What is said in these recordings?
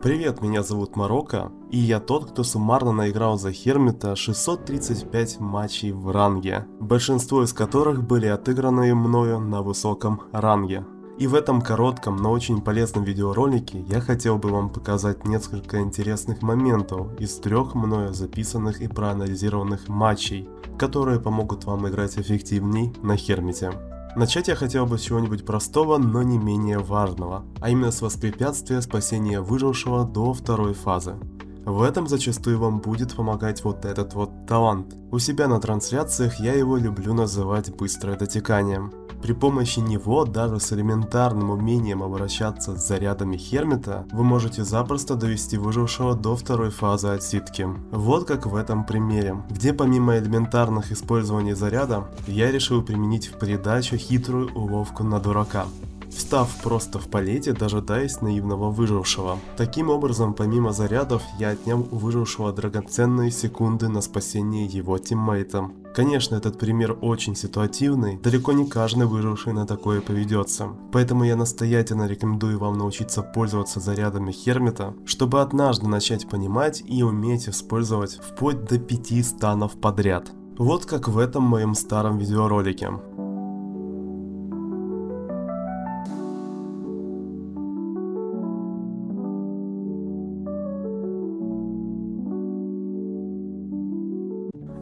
Привет, меня зовут Марокко, и я тот, кто суммарно наиграл за Хермита 635 матчей в ранге, большинство из которых были отыграны мною на высоком ранге. И в этом коротком, но очень полезном видеоролике я хотел бы вам показать несколько интересных моментов из 3 мною записанных и проанализированных матчей, которые помогут вам играть эффективней на Хермите. Начать я хотел бы с чего-нибудь простого, но не менее важного, а именно с воспрепятствия спасения выжившего до второй фазы. В этом зачастую вам будет помогать вот этот вот талант. У себя на трансляциях я его люблю называть быстрое дотекание. При помощи него, даже с элементарным умением обращаться с зарядами Хермита, вы можете запросто довести выжившего до второй фазы отсидки. Вот как в этом примере, где помимо элементарных использований заряда, я решил применить в придачу хитрую уловку на дурака, встав просто в полете, дожидаясь наивного выжившего. Таким образом, помимо зарядов, я отнял у выжившего драгоценные секунды на спасение его тиммейта. Конечно, этот пример очень ситуативный, далеко не каждый выживший на такое поведется. Поэтому я настоятельно рекомендую вам научиться пользоваться зарядами Хермита, чтобы однажды начать понимать и уметь использовать вплоть до 5 станов подряд. Вот как в этом моем старом видеоролике.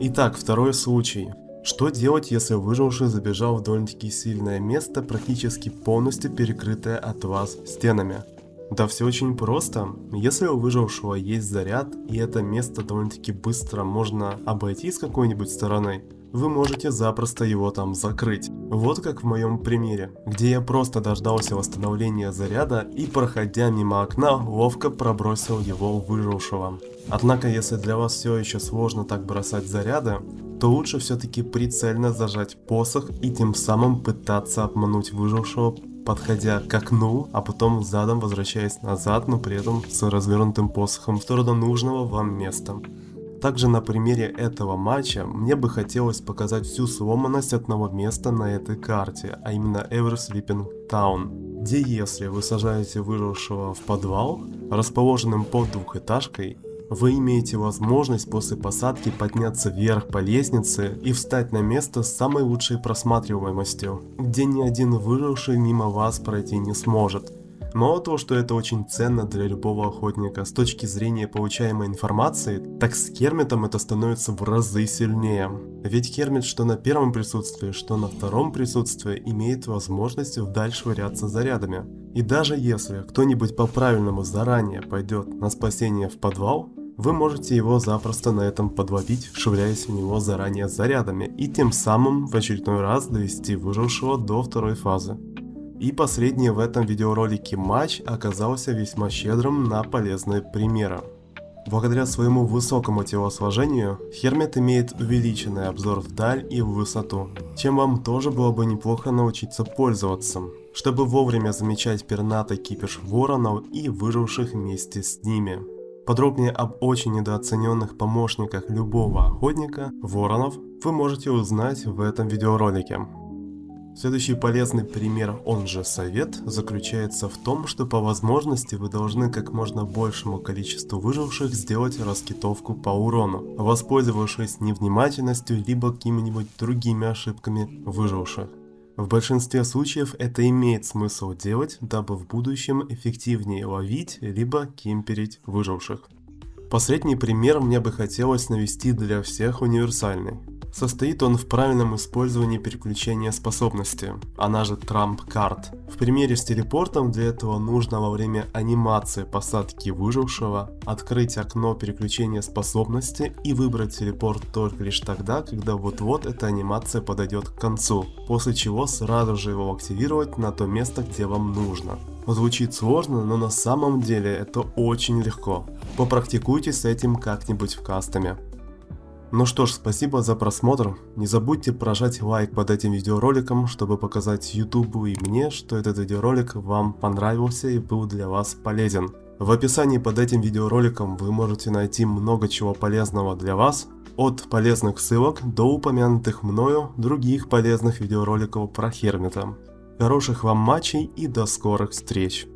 Итак, второй случай. Что делать, если выживший забежал в довольно-таки сильное место, практически полностью перекрытое от вас стенами? Да все очень просто. Если у выжившего есть заряд, и это место довольно-таки быстро можно обойти с какой-нибудь стороны, вы можете запросто его там закрыть. Вот как в моем примере, где я просто дождался восстановления заряда и, проходя мимо окна, ловко пробросил его выжившего. Однако, если для вас все еще сложно так бросать заряды, то лучше все-таки прицельно зажать посох и тем самым пытаться обмануть выжившего, подходя к окну, а потом задом возвращаясь назад, но при этом с развернутым посохом в сторону нужного вам места. Также на примере этого матча мне бы хотелось показать всю сломанность одного места на этой карте, а именно Ever Sleeping Town, где если вы сажаете выжившего в подвал, расположенным под двухэтажкой, вы имеете возможность после посадки подняться вверх по лестнице и встать на место с самой лучшей просматриваемостью, где ни один выживший мимо вас пройти не сможет. Мало того, что это очень ценно для любого охотника с точки зрения получаемой информации, так с Хермитом это становится в разы сильнее. Ведь Хермит что на первом присутствии, что на втором присутствии имеет возможность вдаль швыряться зарядами. И даже если кто-нибудь по-правильному заранее пойдет на спасение в подвал, вы можете его запросто на этом подловить, швыряясь в него заранее зарядами, и тем самым в очередной раз довести выжившего до второй фазы. И последний в этом видеоролике матч оказался весьма щедрым на полезные примеры. Благодаря своему высокому телосложению, Хермит имеет увеличенный обзор вдаль и в высоту, чем вам тоже было бы неплохо научиться пользоваться, чтобы вовремя замечать пернатый кипиш воронов и выживших вместе с ними. Подробнее об очень недооцененных помощниках любого охотника, воронов, вы можете узнать в этом видеоролике. Следующий полезный пример, он же совет, заключается в том, что по возможности вы должны как можно большему количеству выживших сделать раскидовку по урону, воспользовавшись невнимательностью либо какими-нибудь другими ошибками выживших. В большинстве случаев это имеет смысл делать, дабы в будущем эффективнее ловить либо кемперить выживших. Последний пример мне бы хотелось навести для всех универсальный. Состоит он в правильном использовании переключения способности, она же Trump Card. В примере с телепортом для этого нужно во время анимации посадки выжившего открыть окно переключения способности и выбрать телепорт только лишь тогда, когда вот-вот эта анимация подойдет к концу, после чего сразу же его активировать на то место, где вам нужно. Звучит сложно, но на самом деле это очень легко. Попрактикуйтесь с этим как-нибудь в кастоме. Ну что ж, спасибо за просмотр. Не забудьте прожать лайк под этим видеороликом, чтобы показать YouTube и мне, что этот видеоролик вам понравился и был для вас полезен. В описании под этим видеороликом вы можете найти много чего полезного для вас, от полезных ссылок до упомянутых мною других полезных видеороликов про Хермита. Хороших вам матчей и до скорых встреч!